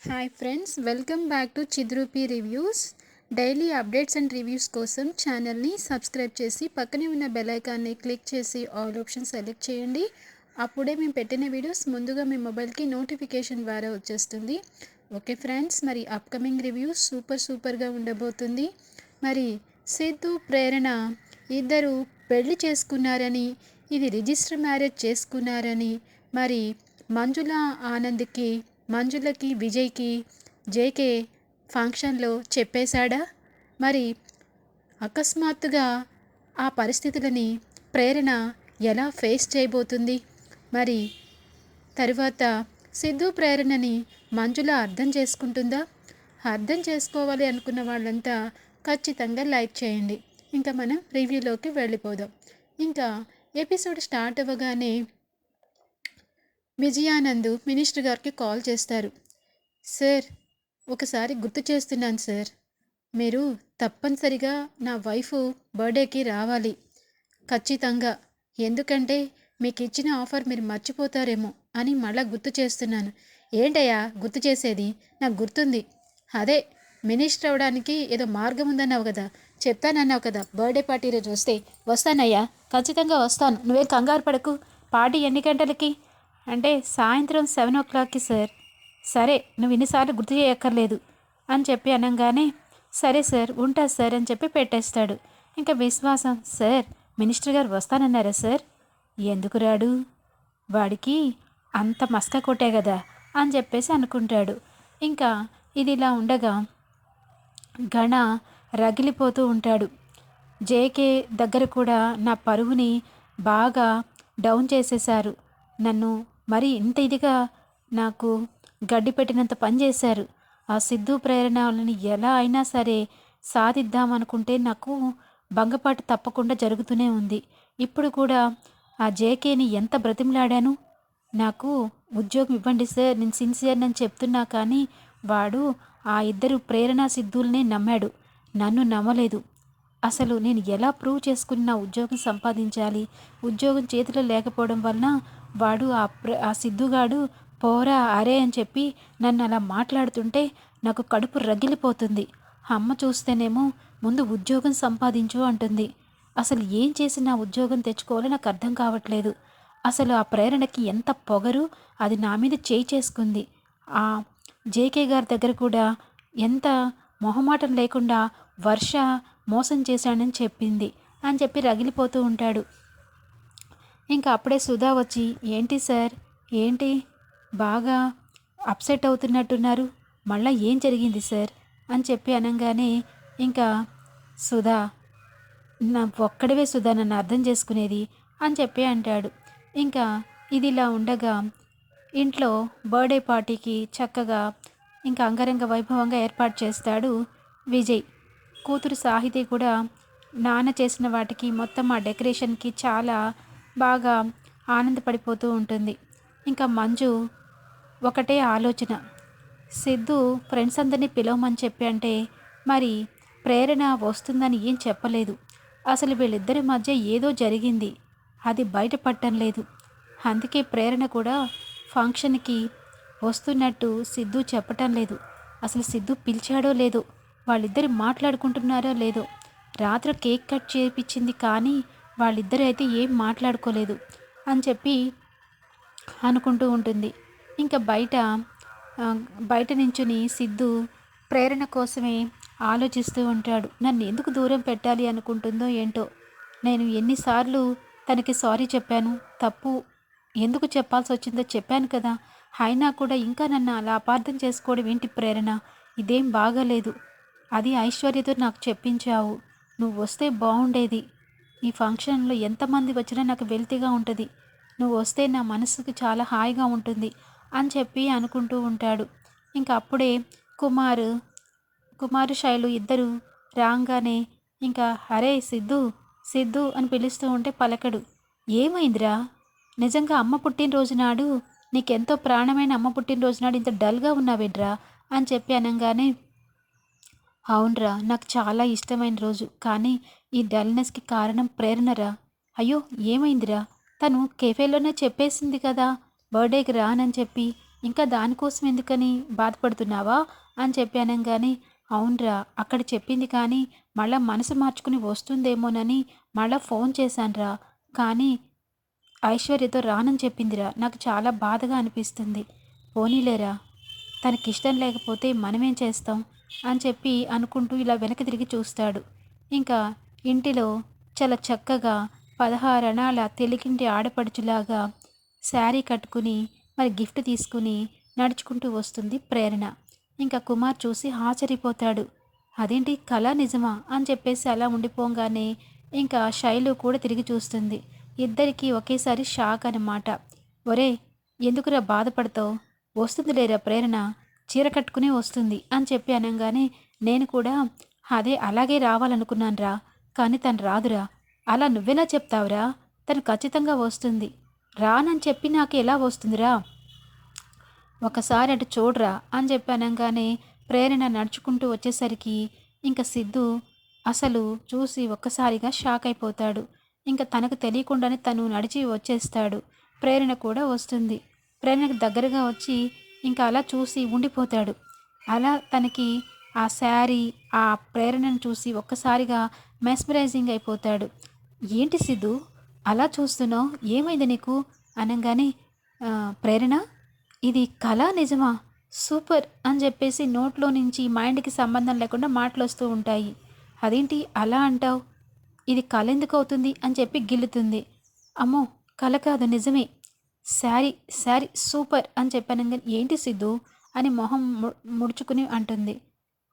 Hi friends, welcome back to చిద్రూపి reviews. Daily updates and reviews కోసం ఛానల్ని subscribe చేసి పక్కనే ఉన్న బెల్ ఐకాన్ని క్లిక్ చేసి ఆల్ ఆప్షన్ సెలెక్ట్ చేయండి. అప్పుడే మేము పెట్టిన వీడియోస్ ముందుగా మీ మొబైల్కి నోటిఫికేషన్ ద్వారా వచ్చేస్తుంది. ఓకే ఫ్రెండ్స్, మరి అప్కమింగ్ రివ్యూస్ సూపర్గా ఉండబోతుంది. మరి సిద్ధు ప్రేరణ ఇద్దరు పెళ్లి చేసుకున్నారని, ఇది రిజిస్టర్ మ్యారేజ్ చేసుకున్నారని, మరి మంజుల ఆనంద్కి, మంజులకి, విజయ్కి జేకే ఫంక్షన్లో చెప్పేశాడా? మరి అకస్మాత్తుగా ఆ పరిస్థితులని ప్రేరణ ఎలా ఫేస్ చేయబోతుంది? మరి తరువాత సిద్ధు ప్రేరణని మంజుల అర్థం చేసుకుంటుందా? అర్థం చేసుకోవాలి అనుకున్న వాళ్ళంతా ఖచ్చితంగా లైక్ చేయండి. ఇంకా మనం రివ్యూలోకి వెళ్ళిపోదాం. ఇంకా ఎపిసోడ్ స్టార్ట్ అవ్వగానే విజయానంద్ మినిస్టర్ గారికి కాల్ చేస్తారు. సార్, ఒకసారి గుర్తు చేస్తున్నాను సార్, మీరు తప్పనిసరిగా నా వైఫ్ బర్త్డేకి రావాలి ఖచ్చితంగా. ఎందుకంటే మీకు ఇచ్చిన ఆఫర్ మీరు మర్చిపోతారేమో అని మళ్ళా గుర్తు చేస్తున్నాను. ఏంటయ్యా గుర్తు చేసేది? నాకు గుర్తుంది. అదే మినిస్టర్ అవడానికి ఏదో మార్గం ఉందన్నావు కదా, చెప్తానన్నావు కదా. బర్త్డే పార్టీ రోజు వస్తానయ్యా, ఖచ్చితంగా వస్తాను. నువ్వేం కంగారు పడకు. పార్టీ ఎన్ని గంటలకి అంటే సాయంత్రం 7 o'clockకి సార్. సరే, నువ్వు ఇన్నిసార్లు గుర్తు చేయక్కర్లేదు అని చెప్పి అనగానే సరే సార్, ఉంటా సార్ అని చెప్పి పెట్టేస్తాడు. ఇంకా విశ్వాసం, సార్ మినిస్టర్ గారు వస్తానన్నారా సార్? ఎందుకు రాడు? వాడికి అంత మస్క కొట్టే కదా అని చెప్పేసి అనుకుంటాడు. ఇంకా ఇది ఇలా ఉండగా గణ రగిలిపోతూ ఉంటాడు. జేకే దగ్గర కూడా నా పరువుని బాగా డౌన్ చేసేశారు. నన్ను మరి ఇంత ఇదిగా నాకు గడ్డి పెట్టినంత పని చేశారు. ఆ సిద్ధు ప్రేరణలని ఎలా అయినా సరే సాధిద్దామనుకుంటే నాకు భంగపాటు తప్పకుండా జరుగుతూనే ఉంది. ఇప్పుడు కూడా ఆ జేకేని ఎంత బ్రతిమలాడాను, నాకు ఉద్యోగం ఇవ్వండి సార్, నేను సిన్సియర్ అని చెప్తున్నా. కానీ వాడు ఆ ఇద్దరు ప్రేరణ సిద్ధుల్నే నమ్మాడు, నన్ను నమ్మలేదు. అసలు నేను ఎలా ప్రూవ్ చేసుకుని నా ఉద్యోగం సంపాదించాలి? ఉద్యోగం చేతిలో లేకపోవడం వలన వాడు ఆ సిద్ధుగాడు పోరా అరే అని చెప్పి నన్ను అలా మాట్లాడుతుంటే నాకు కడుపు రగిలిపోతుంది. అమ్మ చూస్తేనేమో ముందు ఉద్యోగం సంపాదించు అంటుంది. అసలు ఏం చేసి నా ఉద్యోగం తెచ్చుకోవాలో నాకు అర్థం కావట్లేదు. అసలు ఆ ప్రేరణకి ఎంత పొగరు, అది నా మీద చేయి చేసుకుంది. ఆ జేకే గారి దగ్గర కూడా ఎంత మొహమాటం లేకుండా వర్ష మోసం చేశానని చెప్పింది అని చెప్పి రగిలిపోతూ ఉంటాడు. ఇంకా అప్పుడే సుధా వచ్చి, ఏంటి సార్, ఏంటి బాగా అప్సెట్ అవుతున్నట్టున్నారు, మళ్ళీ ఏం జరిగింది సార్ అని చెప్పి అనగానే ఇంకా సుధా, నా ఒక్కడివే సుధా నన్ను అర్థం చేసుకునేది అని చెప్పి అంటాడు. ఇంకా ఇది ఇలా ఉండగా ఇంట్లో బర్త్డే పార్టీకి చక్కగా ఇంకా అంగరంగ వైభవంగా ఏర్పాటు చేస్తాడు విజయ్. కూతురు సాహితి కూడా నాన్న చేసిన వాటికి మొత్తం ఆ డెకరేషన్కి చాలా బాగా ఆనందపడిపోతూ ఉంటుంది. ఇంకా మంజు ఒకటే ఆలోచన, సిద్ధు ఫ్రెండ్స్ అందరినీ పిలవమని చెప్పి అంటే మరి ప్రేరణ వస్తుందని ఏం చెప్పలేదు. అసలు వీళ్ళిద్దరి మధ్య ఏదో జరిగింది, అది బయటపడటం లేదు. అందుకే ప్రేరణ కూడా ఫంక్షన్కి వస్తున్నట్టు సిద్ధు చెప్పటం లేదు. అసలు సిద్ధు పిలిచాడో లేదో, వాళ్ళిద్దరు మాట్లాడుకుంటున్నారో లేదో. రాత్రి కేక్ కట్ చేయించింది కానీ వాళ్ళిద్దరూ అయితే ఏం మాట్లాడుకోలేదు అని చెప్పి అనుకుంటూ ఉంటుంది. ఇంకా బయట నించుని సిద్ధు ప్రేరణ కోసమే ఆలోచిస్తూ ఉంటాడు. నన్ను ఎందుకు దూరం పెట్టాలి అనుకుంటుందో ఏంటో. నేను ఎన్నిసార్లు తనకి సారీ చెప్పాను, తప్పు ఎందుకు చెప్పాల్సి వచ్చిందో చెప్పాను కదా. అయినా కూడా ఇంకా నన్ను అలా అపార్థం చేసుకోవడం ఏంటి ప్రేరణ? ఇదేం బాగాలేదు. అది ఐశ్వర్యతో నాకు చెప్పించావు. నువ్వు వస్తే బాగుండేది. ఈ ఫంక్షన్లో ఎంతమంది వచ్చినా నాకు వెల్తిగా ఉంటుంది. నువ్వు వస్తే నా మనసుకు చాలా హాయిగా ఉంటుంది అని చెప్పి అనుకుంటూ ఉంటాడు. ఇంకా అప్పుడే కుమారు శైలు ఇద్దరు రాగానే ఇంకా అరే సిద్ధు సిద్ధు అని పిలుస్తూ ఉంటే పలకడు. ఏమైందిరా? నిజంగా అమ్మ పుట్టినరోజు నాడు, నీకెంతో ప్రాణమైన అమ్మ పుట్టినరోజు నాడు ఇంత డల్గా ఉన్నావేడ్రా అని చెప్పి అనగానే, అవునరా, నాకు చాలా ఇష్టమైన రోజు, కానీ ఈ డల్నెస్కి కారణం ప్రేరణరా. అయ్యో ఏమైందిరా? తను కెఫేలోనే చెప్పేసింది కదా బర్త్డేకి రానని చెప్పి. ఇంకా దానికోసం ఎందుకని బాధపడుతున్నావా అని చెప్పి అనంగానే, అవునరా అక్కడ చెప్పింది కానీ మళ్ళా మనసు మార్చుకుని వస్తుందేమోనని మళ్ళా ఫోన్ చేశానురా. కానీ ఐశ్వర్యతో రానని చెప్పిందిరా. నాకు చాలా బాధగా అనిపిస్తుంది. పోనీలేరా, తనకిష్టం లేకపోతే మనమేం చేస్తాం అని చెప్పి అనుకుంటూ ఇలా వెనక్కి తిరిగి చూస్తాడు. ఇంకా ఇంటిలో చాలా చక్కగా 16 అణాల తెలుగింటి ఆడపడుచులాగా శారీ కట్టుకుని మరి గిఫ్ట్ తీసుకుని నడుచుకుంటూ వస్తుంది ప్రేరణ. ఇంకా కుమార్ చూసి ఆశ్చర్యపోతాడు. అదేంటి కళ నిజమా అని చెప్పేసి అలా ఉండిపోగానే ఇంకా శైలు కూడా తిరిగి చూస్తుంది. ఇద్దరికీ ఒకేసారి షాక్ అన్నమాట. ఒరే, ఎందుకురా బాధపడతావు, వస్తుంది లేరా ప్రేరణ, చీర కట్టుకునే వస్తుంది అని చెప్పి అనగానే, నేను కూడా అదే అలాగే రావాలనుకున్నానురా, కానీ తను రాదురా. అలా నువ్వెలా చెప్తావురా, తను ఖచ్చితంగా వస్తుంది. రానని చెప్పి నాకు ఎలా వస్తుందిరా, ఒకసారి అటు చూడరా అని చెప్పి అనగానే ప్రేరణ నడుచుకుంటూ వచ్చేసరికి ఇంకా సిద్ధు అసలు చూసి ఒక్కసారిగా షాక్ అయిపోతాడు. ఇంకా తనకు తెలియకుండానే తను నడిచి వచ్చేస్తాడు. ప్రేరణ కూడా వస్తుంది. ప్రేరణకు దగ్గరగా వచ్చి ఇంకా అలా చూసి ఉండిపోతాడు. అలా తనకి ఆ శారీ, ఆ ప్రేరణను చూసి ఒక్కసారిగా మెస్మరైజింగ్ అయిపోతాడు. ఏంటి సిద్ధు అలా చూస్తున్నావు, ఏమైంది నీకు అనగానే, ప్రేరణ ఇది కళ నిజమా, సూపర్ అని చెప్పేసి నోట్లో నుంచి మైండ్కి సంబంధం లేకుండా మాటలు వస్తూ ఉంటాయి. అదేంటి అలా అంటావు, ఇది కళ ఎందుకు అవుతుంది అని చెప్పి గిల్లుతుంది. అమ్మో, కళ కాదు నిజమే, శారీ శారీ సూపర్ అని చెప్పాను. ఏంటి సిద్ధు అని మొహం ముడుచుకుని అంటుంది.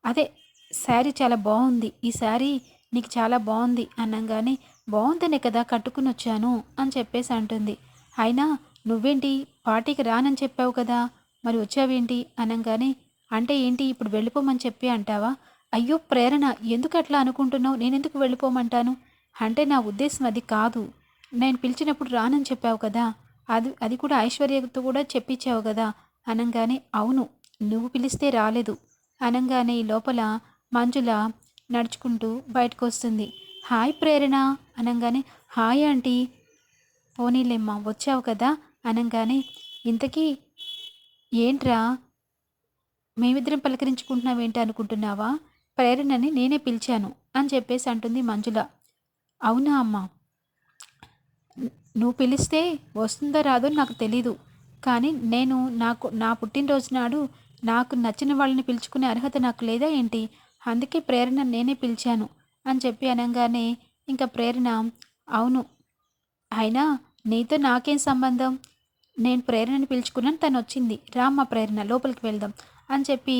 అదే శారీ చాలా బాగుంది, ఈ శారీ నీకు చాలా బాగుంది అనగానే, బాగుందనే కదా కట్టుకుని వచ్చాను అని చెప్పేసి అంటుంది. అయినా నువ్వేంటి పార్టీకి రానని చెప్పావు కదా, మరి వచ్చావేంటి అనగానే, అంటే ఏంటి ఇప్పుడు వెళ్ళిపోమని చెప్పి అంటావా, అయ్యో ప్రేరణ ఎందుకు అట్లా అనుకుంటున్నావు, నేనెందుకు వెళ్ళిపోమంటాను, అంటే నా ఉద్దేశం అది కాదు, నేను పిలిచినప్పుడు రానని చెప్పావు కదా, అది కూడా ఐశ్వర్యతో కూడా చెప్పించావు కదా అనగానే, అవును నువ్వు పిలిస్తే రాలేదు అనగానే లోపల మంజుల నడుచుకుంటూ బయటకు వస్తుంది. హాయ్ ప్రేరణ అనగానే, హాయ్ ఆంటీ, పోనీలేమ్మా వచ్చావు కదా అనగానే, ఇంతకీ ఏంట్రా మేమిద్దరం పలకరించుకుంటున్నావేంటి అనుకుంటున్నావా, ప్రేరణని నేనే పిలిచాను అని చెప్పేసి అంటుంది మంజుల. అవునా అమ్మా, నువ్వు పిలిస్తే వస్తుందో రాదో నాకు తెలీదు, కానీ నేను నా పుట్టినరోజు నాడు నాకు నచ్చిన వాళ్ళని పిలుచుకునే అర్హత నాకు లేదా ఏంటి, అందుకే ప్రేరణ నేనే పిలిచాను అని చెప్పి అనగానే ఇంకా ప్రేరణ, అవును అయినా నీతో నాకేం సంబంధం, నేను ప్రేరణని పిలుచుకున్నాను, తను వచ్చింది, రామ్మ ప్రేరణ లోపలికి వెళ్దాం అని చెప్పి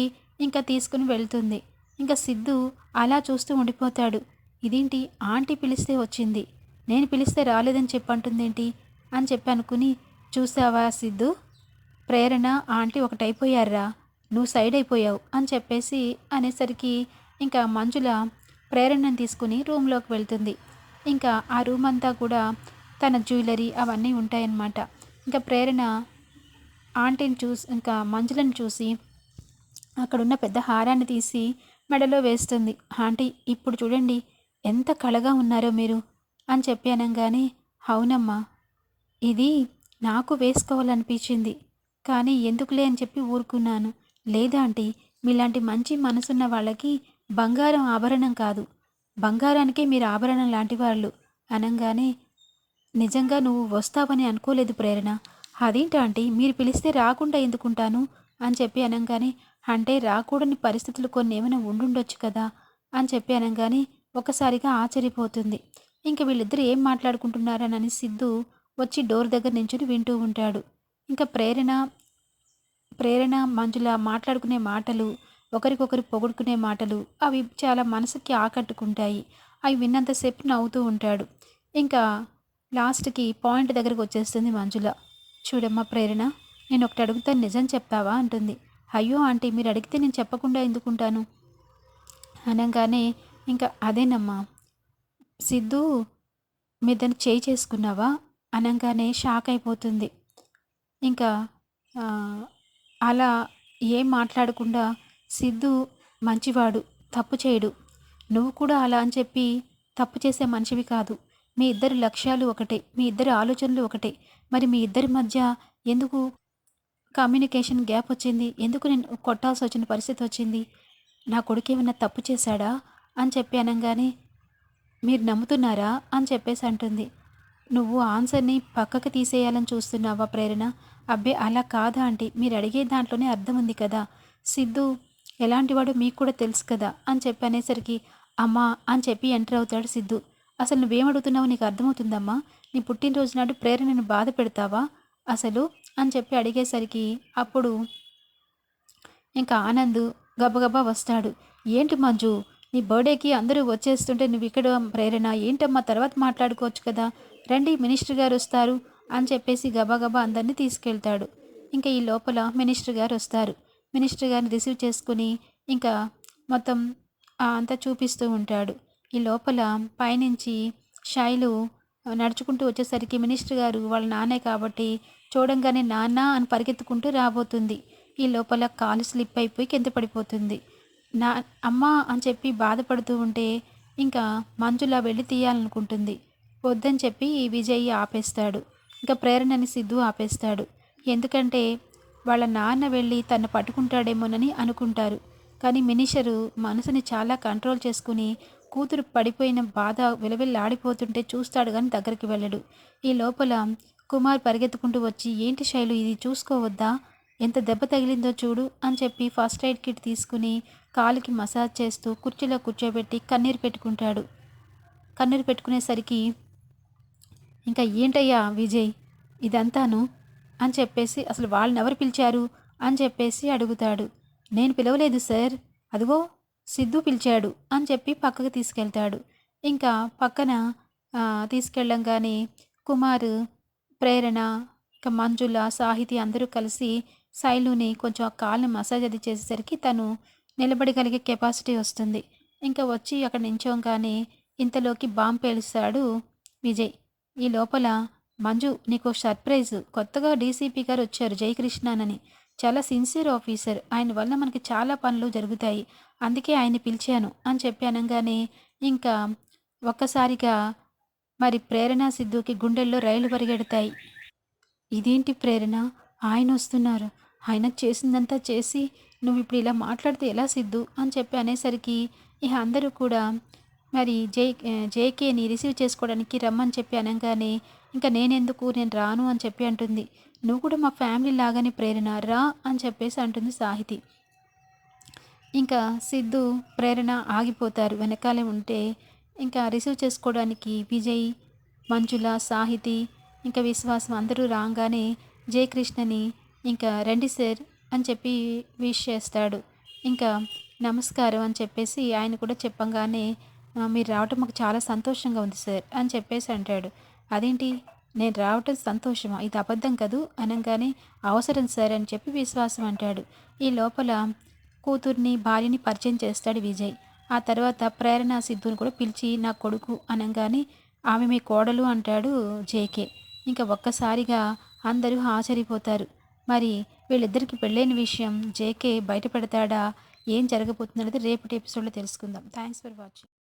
ఇంకా తీసుకుని వెళ్తుంది. ఇంకా సిద్ధు అలా చూస్తూ ఉండిపోతాడు. ఇదేంటి ఆంటీ పిలిస్తే వచ్చింది, నేను పిలిస్తే రాలేదని చెప్పంటుందేంటి అని చెప్పి అనుకుని, చూసావా సిద్ధు, ప్రేరణ ఆంటీ ఒకటైపోయారా, నువ్వు సైడ్ అయిపోయావు అని చెప్పేసి అనేసరికి ఇంకా మంజుల ప్రేరణను తీసుకుని రూమ్లోకి వెళ్తుంది. ఇంకా ఆ రూమ్ అంతా కూడా తన జ్యువెలరీ అవన్నీ ఉంటాయన్నమాట. ఇంకా ప్రేరణ ఆంటీని చూసి ఇంకా మంజులను చూసి అక్కడున్న పెద్ద హారాన్ని తీసి మెడలో వేస్తుంది. ఆంటీ ఇప్పుడు చూడండి ఎంత కళగా ఉన్నారో మీరు అని చెప్పి అనగానే, అవునమ్మా ఇది నాకు వేసుకోవాలనిపించింది, కానీ ఎందుకులే అని చెప్పి ఊరుకున్నాను. లేదా ఆంటీ, మీలాంటి మంచి మనసున్న వాళ్ళకి బంగారం ఆభరణం కాదు, బంగారానికే మీరు ఆభరణం లాంటి వాళ్ళు అనగానే, నిజంగా నువ్వు వస్తావని అనుకోలేదు ప్రేరణ, అదేంటి ఆంటీ మీరు పిలిస్తే రాకుండా ఎందుకుంటాను అని చెప్పి అనగానే, అంటే రాకూడని పరిస్థితులు కొన్ని ఏమైనా ఉండుండొచ్చు కదా అని చెప్పి అనగానే ఒకసారిగా ఆశ్చర్యపోతుంది. ఇంక వీళ్ళిద్దరు ఏం మాట్లాడుకుంటున్నారనని సిద్ధు వచ్చి డోర్ దగ్గర నించుని వింటూ ఉంటాడు. ఇంకా ప్రేరణ మంజుల మాట్లాడుకునే మాటలు, ఒకరికొకరు పొగుడుకునే మాటలు అవి చాలా మనసుకి ఆకట్టుకుంటాయి. అవి విన్నంతసేపు నవ్వుతూ ఉంటాడు. ఇంకా లాస్ట్కి పాయింట్ దగ్గరకు వచ్చేస్తుంది మంజుల. చూడమ్మా ప్రేరణ, నేను ఒకటి అడుగుతాను నిజం చెప్తావా అంటుంది. అయ్యో ఆంటీ మీరు అడిగితే నేను చెప్పకుండా ఎందుకుంటాను అనగానే, ఇంకా అదేనమ్మా సిద్ధు మీద చేయి చేసుకున్నావా అనగానే షాక్ అయిపోతుంది. ఇంకా అలా ఏం మాట్లాడకుండా, సిద్ధు మంచివాడు, తప్పు చేయడు, నువ్వు కూడా అలా అని చెప్పి తప్పు చేసే మనిషివి కాదు, మీ ఇద్దరి లక్ష్యాలు ఒకటే, మీ ఇద్దరి ఆలోచనలు ఒకటే, మరి మీ ఇద్దరి మధ్య ఎందుకు కమ్యూనికేషన్ గ్యాప్ వచ్చింది, ఎందుకు నేను కొట్టాల్సి వచ్చిన పరిస్థితి వచ్చింది, నా కొడుకు ఏమన్నా తప్పు చేశాడా అని చెప్పి అనగానే, మీరు నమ్ముతున్నారా అని చెప్పేసి అంటుంది. నువ్వు ఆన్సర్ని పక్కకు తీసేయాలని చూస్తున్నావా ప్రేరణ? అబ్బే అలా కాదా ఆంటీ, మీరు అడిగే దాంట్లోనే అర్థం ఉంది కదా, సిద్ధు ఎలాంటివాడో మీకు కూడా తెలుసు కదా అని చెప్పి అనేసరికి, అమ్మా అని చెప్పి ఎంటర్ అవుతాడు సిద్ధు. అసలు నువ్వేమడుగుతున్నావో నీకు అర్థమవుతుందమ్మా? నీ పుట్టినరోజు నాడు ప్రేరణను బాధ పెడతావా అసలు అని చెప్పి అడిగేసరికి అప్పుడు ఇంకా ఆనంద్ గబగబా వస్తాడు. ఏంటి మంజు, నీ బర్త్డేకి అందరూ వచ్చేస్తుంటే నువ్వు ఇక్కడ ప్రేరణ ఏంటమ్మా, తర్వాత మాట్లాడుకోవచ్చు కదా, రండి మినిస్టర్ గారు వస్తారు అని చెప్పేసి గబగబా అందరినీ తీసుకెళ్తాడు. ఇంకా ఈ లోపల మినిస్టర్ గారు వస్తారు. మినిస్టర్ గారిని రిసీవ్ చేసుకుని ఇంకా మొత్తం అంతా చూపిస్తూ ఉంటాడు. ఈ లోపల పైనుంచి శైలు నడుచుకుంటూ వచ్చేసరికి మినిస్టర్ గారు వాళ్ళ నాన్నే కాబట్టి చూడంగానే నాన్న అని పరిగెత్తుకుంటూ రాబోతుంది. ఈ లోపల కాలు స్లిప్ అయిపోయి కింద పడిపోతుంది. నా అమ్మ అని చెప్పి బాధపడుతూ ఉంటే ఇంకా మంజులా వెళ్ళి తీయాలనుకుంటుంది. వద్దని చెప్పి విజయ్ ఆపేస్తాడు. ఇంకా ప్రేరణని సిద్ధు ఆపేస్తాడు. ఎందుకంటే వాళ్ళ నాన్న వెళ్ళి తను పట్టుకుంటాడేమోనని అనుకుంటారు. కానీ మినిషరు మనసుని చాలా కంట్రోల్ చేసుకుని కూతురు పడిపోయిన బాధ విలవిల్లాడిపోతుంటే చూస్తాడు కానీ దగ్గరికి వెళ్ళడు. ఈ లోపల కుమార్ పరిగెత్తుకుంటూ వచ్చి, ఏంటి శైలు ఇది చూసుకోవద్దా, ఎంత దెబ్బ తగిలిందో చూడు అని చెప్పి ఫస్ట్ ఎయిడ్ కిట్ తీసుకుని కాలుకి మసాజ్ చేస్తూ కుర్చీలో కూర్చోబెట్టి కన్నీరు పెట్టుకుంటాడు. కన్నీరు పెట్టుకునేసరికి ఇంకా ఏంటయ్యా విజయ్ ఇదంతాను అని చెప్పేసి, అసలు వాళ్ళని ఎవరు పిలిచారు అని చెప్పేసి అడుగుతాడు. నేను పిలవలేదు సార్, అదిగో సిద్ధు పిలిచాడు అని చెప్పి పక్కకు తీసుకెళ్తాడు. ఇంకా పక్కన తీసుకెళ్ళంగానే కుమార్, ప్రేరణ, ఇంకా మంజుల, సాహితి అందరూ కలిసి శైలుని కొంచెం ఆ కాళ్ళని మసాజ్ అది చేసేసరికి తను నిలబడగలిగే కెపాసిటీ వస్తుంది. ఇంకా వచ్చి అక్కడ నించోగానే ఇంతలోకి బాంబు పేలుస్తాడు విజయ్. ఈ లోపల మంజు నీకు సర్ప్రైజ్, కొత్తగా డీసీపీ గారు వచ్చారు జయకృష్ణన్, చాలా సిన్సియర్ ఆఫీసర్, ఆయన వల్ల మనకి చాలా పనులు జరుగుతాయి, అందుకే ఆయన్ని పిలిచాను అని చెప్పి అనగానే ఇంకా ఒక్కసారిగా మరి ప్రేరణ సిద్ధుకి గుండెల్లో రైలు పరిగెడతాయి. ఇదేంటి ప్రేరణ, ఆయన వస్తున్నారు, ఆయన చేసిందంతా చేసి నువ్వు ఇప్పుడు ఇలా మాట్లాడితే ఎలా సిద్ధు అని చెప్పి అనేసరికి ఇక అందరూ కూడా మరి జేకేని రిసీవ్ చేసుకోవడానికి రమ్మని చెప్పి అనగానే ఇంకా నేనెందుకు, నేను రాను అని చెప్పి అంటుంది. నువ్వు కూడా మా ఫ్యామిలీ లాగానే ప్రేరణ, రా అని చెప్పేసి అంటుంది సాహితి. ఇంకా సిద్ధు ప్రేరణ ఆగిపోతారు వెనకాలే ఉంటే. ఇంకా రిసీవ్ చేసుకోవడానికి విజయ్, మంజుల, సాహితి, ఇంకా విశ్వాసం అందరూ రాగానే జయకృష్ణని ఇంకా రండి సార్ అని చెప్పి విష్ చేస్తాడు. ఇంకా నమస్కారం అని చెప్పేసి ఆయన కూడా చెప్పంగానే మీరు రావటం మాకు చాలా సంతోషంగా ఉంది సార్ అని చెప్పేసి అంటాడు. అదేంటి నేను రావటం సంతోషమా, ఇది అబద్ధం కదూ అనగానే అవసరం సార్ అని చెప్పి విశ్వాసం అంటాడు. ఈ లోపల కూతుర్ని భార్యని పరిచయం చేస్తాడు విజయ్. ఆ తర్వాత ప్రేరణ సిద్ధుని కూడా పిలిచి నా కొడుకు అనగానే ఆమె మీ కోడలు అంటాడు జేకే. ఇంకా ఒక్కసారిగా అందరూ ఆశ్చర్యపోతారు. మరి వీళ్ళిద్దరికి పెళ్ళైన విషయం జేకే బయట పెడతాడా, ఏం జరగబోతుందనేది రేపటి ఎపిసోడ్లో తెలుసుకుందాం. Thanks for watching.